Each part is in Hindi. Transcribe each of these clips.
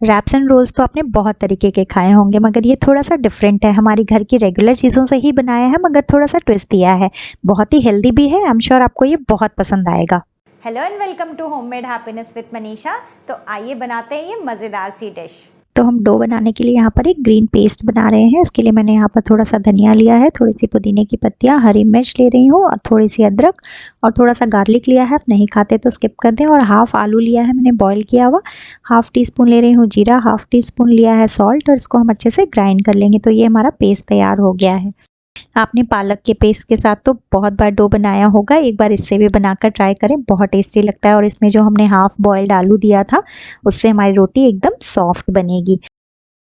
रैप्स एंड रोल्स तो आपने बहुत तरीके के खाए होंगे, मगर ये थोड़ा सा डिफरेंट है। हमारी घर की रेगुलर चीज़ों से ही बनाया है, मगर थोड़ा सा ट्विस्ट दिया है। बहुत ही हेल्दी भी है। आई एम श्योर आपको ये बहुत पसंद आएगा। Hello and welcome to homemade happiness with Manisha. तो आइए बनाते हैं ये मज़ेदार सी डिश। तो हम डो बनाने के लिए यहाँ पर एक ग्रीन पेस्ट बना रहे हैं। इसके लिए मैंने यहाँ पर थोड़ा सा धनिया लिया है, थोड़ी सी पुदीने की पत्तियाँ, हरी मिर्च ले रही हूँ और थोड़ी सी अदरक और थोड़ा सा गार्लिक लिया है। आप नहीं खाते तो स्किप कर दें। और हाफ आलू लिया है मैंने बॉईल किया हुआ। हाफ टी स्पून ले रही हूँ जीरा, हाफ टी स्पून लिया है सॉल्ट, और इसको हम अच्छे से ग्राइंड कर लेंगे। तो ये हमारा पेस्ट तैयार हो गया है। आपने पालक के पेस्ट के साथ तो बहुत बार डो बनाया होगा, एक बार इससे भी बनाकर ट्राई करें, बहुत टेस्टी लगता है। और इसमें जो हमने हाफ बॉइल्ड आलू दिया था उससे हमारी रोटी एकदम सॉफ्ट बनेगी।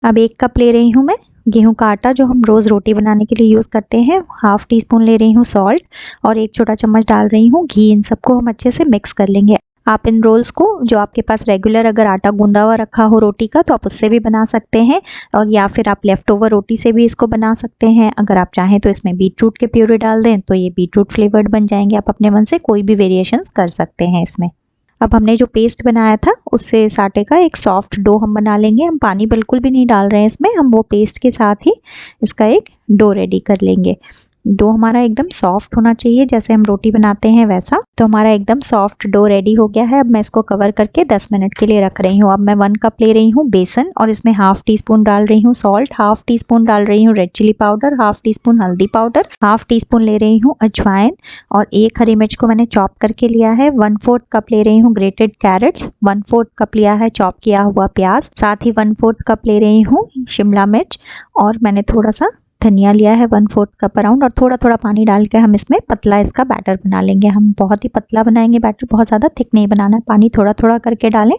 अब 1 कप ले रही हूँ मैं गेहूं का आटा, जो हम रोज़ रोटी बनाने के लिए यूज़ करते हैं। हाफ टी स्पून ले रही हूँ सॉल्ट और 1 छोटा चम्मच डाल रही हूँ घी। इन सबको हम अच्छे से मिक्स कर लेंगे। आप इन रोल्स को, जो आपके पास रेगुलर अगर आटा गूंदा हुआ रखा हो रोटी का, तो आप उससे भी बना सकते हैं, और या फिर आप लेफ़्ट ओवर रोटी से भी इसको बना सकते हैं। अगर आप चाहें तो इसमें बीटरूट के प्यूरी डाल दें तो ये बीटरूट फ्लेवर्ड बन जाएंगे। आप अपने मन से कोई भी वेरिएशंस कर सकते हैं इसमें। अब हमने जो पेस्ट बनाया था उससे इस आटे का एक सॉफ्ट डो हम बना लेंगे। हम पानी बिल्कुल भी नहीं डाल रहे हैं इसमें, हम वो पेस्ट के साथ ही इसका एक डो रेडी कर लेंगे। डो हमारा एकदम सॉफ्ट होना चाहिए, जैसे हम रोटी बनाते हैं वैसा। तो हमारा एकदम सॉफ्ट डो रेडी हो गया है। अब मैं इसको कवर करके 10 मिनट के लिए रख रही हूँ। अब मैं 1 कप ले रही हूँ बेसन और इसमें हाफ टी स्पून डाल रही हूँ सॉल्ट, हाफ टी स्पून डाल रही हूँ red chilli powder, half teaspoon हल्दी पाउडर, हाफ टी स्पून ले रही हूँ अजवाइन, और 1 हरी मिर्च को मैंने चॉप करके लिया है। 1/4 कप ले रही हूँ ग्रेटेड कैरेट्स, 1/4 कप लिया है चॉप किया हुआ प्याज, साथ ही 1/4 कप ले रही हूँ शिमला मिर्च, और मैंने थोड़ा सा धनिया लिया है 1/4 कप अराउंड। और थोड़ा थोड़ा पानी डाल के हम इसमें पतला इसका बैटर बना लेंगे। हम बहुत ही पतला बनाएंगे बैटर, बहुत ज़्यादा थिक नहीं बनाना है। पानी थोड़ा थोड़ा करके डालें।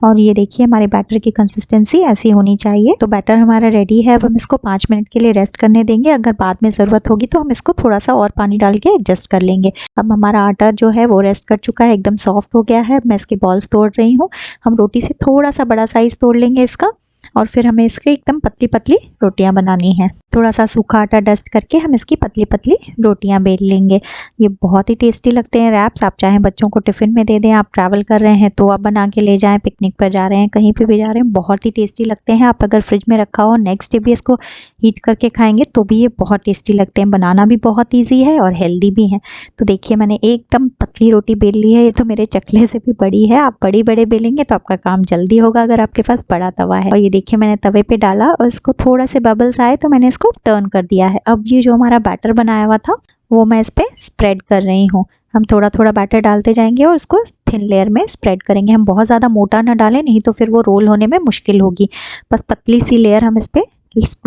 और ये देखिए हमारे बैटर की कंसिस्टेंसी ऐसी होनी चाहिए। तो बैटर हमारा रेडी है। अब हम इसको 5 मिनट के लिए रेस्ट करने देंगे। अगर बाद में ज़रूरत होगी तो हम इसको थोड़ा सा और पानी डाल के एडजस्ट कर लेंगे। अब हमारा आटा जो है वो रेस्ट कर चुका है, एकदम सॉफ्ट हो गया है। मैं इसके बॉल्स तोड़ रही हूँ। हम रोटी से थोड़ा सा बड़ा साइज़ तोड़ लेंगे इसका, और फिर हमें इसके एकदम पतली पतली रोटियां बनानी है। थोड़ा सा सूखा आटा डस्ट करके हम इसकी पतली पतली रोटियां बेल लेंगे। ये बहुत ही टेस्टी लगते हैं रैप्स। आप चाहें बच्चों को टिफ़िन में दे दें, आप ट्रैवल कर रहे हैं तो आप बना के ले जाएं, पिकनिक पर जा रहे हैं, कहीं पे भी जा रहे हैं, बहुत ही टेस्टी लगते हैं। आप अगर फ्रिज में रखा हो नेक्स्ट डे भी इसको हीट करके खाएंगे तो भी ये बहुत टेस्टी लगते हैं। बनाना भी बहुत ईजी है और हेल्दी भी है। तो देखिए मैंने एकदम पतली रोटी बेल ली है। ये तो मेरे चकले से भी बड़ी है। आप बड़ी बड़े बेलेंगे तो आपका काम जल्दी होगा अगर आपके पास बड़ा तवा है। और ये देखिए मैंने तवे पे डाला और इसको थोड़ा से बबल्स आए तो मैंने इसको टर्न कर दिया है। अब ये जो हमारा बैटर बनाया हुआ था वो मैं इस पे स्प्रेड कर रही हूँ। हम थोड़ा थोड़ा बैटर डालते जाएंगे और इसको थिन लेयर में स्प्रेड करेंगे। हम बहुत ज़्यादा मोटा ना डालें, नहीं तो फिर वो रोल होने में मुश्किल होगी। बस पतली सी लेयर हम इस पे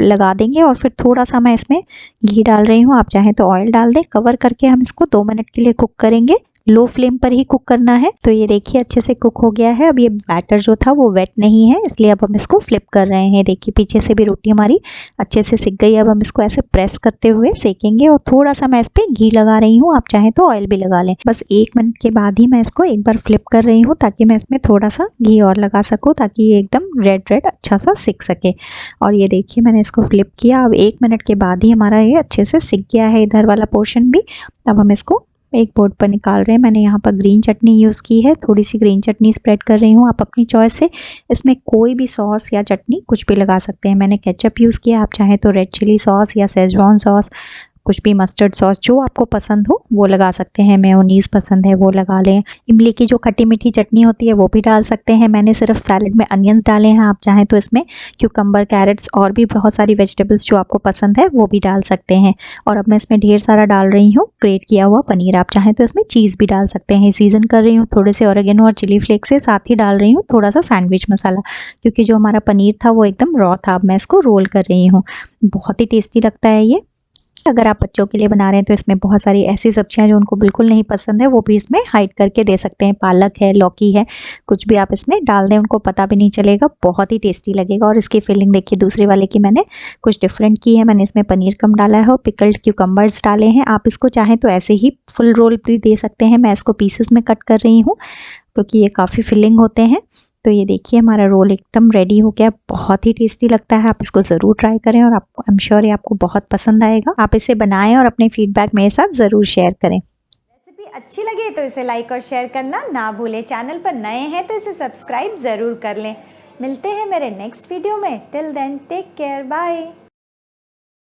लगा देंगे। और फिर थोड़ा सा मैं इसमें घी डाल रही हूँ, आप चाहें तो ऑयल डाल दें। कवर करके हम इसको 2 मिनट के लिए कुक करेंगे। लो फ्लेम पर ही कुक करना है। तो ये देखिए अच्छे से कुक हो गया है। अब ये बैटर जो था वो वेट नहीं है, इसलिए अब हम इसको फ्लिप कर रहे हैं। देखिए पीछे से भी रोटी हमारी अच्छे से सिक गई। अब हम इसको ऐसे प्रेस करते हुए सेकेंगे। और थोड़ा सा मैं इस पर घी लगा रही हूँ, आप चाहें तो ऑयल भी लगा लें। बस 1 मिनट के बाद ही मैं इसको एक बार फ्लिप कर रही हूँ, ताकि मैं इसमें थोड़ा सा घी और लगा सकूँ, ताकि ये एकदम रेड अच्छा सा सिक सके। और ये देखिए मैंने इसको फ्लिप किया। अब 1 मिनट के बाद ही हमारा ये अच्छे से सिक गया है, इधर वाला पोर्शन भी। अब हम इसको एक बोर्ड पर निकाल रहे हैं। मैंने यहाँ पर ग्रीन चटनी यूज़ की है, थोड़ी सी ग्रीन चटनी स्प्रेड कर रही हूँ। आप अपनी चॉइस से इसमें कोई भी सॉस या चटनी कुछ भी लगा सकते हैं। मैंने केचप यूज़ किया, आप चाहें तो रेड चिली सॉस या शेजवान सॉस, कुछ भी मस्टर्ड सॉस जो आपको पसंद हो वो लगा सकते हैं। मेयोनीज़ पसंद है वो लगा लें। इमली की जो खट्टी मीठी चटनी होती है वो भी डाल सकते हैं। मैंने सिर्फ सैलेड में अनियंस डाले हैं, आप चाहें तो इसमें क्यूकम्बर, कैरेट्स और भी बहुत सारी वेजिटेबल्स जो आपको पसंद है वो भी डाल सकते हैं। और अब मैं इसमें ढेर सारा डाल रही हूँ ग्रेट किया हुआ पनीर। आप चाहें तो इसमें चीज़ भी डाल सकते हैं। सीजन कर रही हूँ थोड़े से ऑरिगेनो और चिली फ्लेक्स से, साथ ही डाल रही हूँ थोड़ा सा सैंडविच मसाला, क्योंकि जो हमारा पनीर था वो एकदम रॉ था। अब मैं इसको रोल कर रही हूँ। बहुत ही टेस्टी लगता है ये। अगर आप बच्चों के लिए बना रहे हैं तो इसमें बहुत सारी ऐसी सब्जियां जो उनको बिल्कुल नहीं पसंद है वो भी इसमें हाइड करके दे सकते हैं। पालक है, लौकी है, कुछ भी आप इसमें डाल दें, उनको पता भी नहीं चलेगा, बहुत ही टेस्टी लगेगा। और इसकी फिलिंग देखिए दूसरे वाले की मैंने कुछ डिफरेंट की है। मैंने इसमें पनीर कम डाला है और पिकल्ड क्यूकम्बर्स डाले हैं। आप इसको चाहें तो ऐसे ही फुल रोल भी दे सकते हैं। मैं इसको पीसेस में कट कर रही हूँ क्योंकि ये काफ़ी फिलिंग होते हैं। तो ये देखिए हमारा रोल एकदम रेडी हो गया। बहुत ही टेस्टी लगता है, आप इसको ज़रूर ट्राई करें और आपको आई एम श्योर ये आपको बहुत पसंद आएगा। आप इसे बनाएं और अपने फीडबैक मेरे साथ ज़रूर शेयर करें। रेसिपी अच्छी लगे तो इसे लाइक और शेयर करना ना भूलें। चैनल पर नए हैं तो इसे सब्सक्राइब ज़रूर कर लें। मिलते हैं मेरे नेक्स्ट वीडियो में। Till then take care, bye.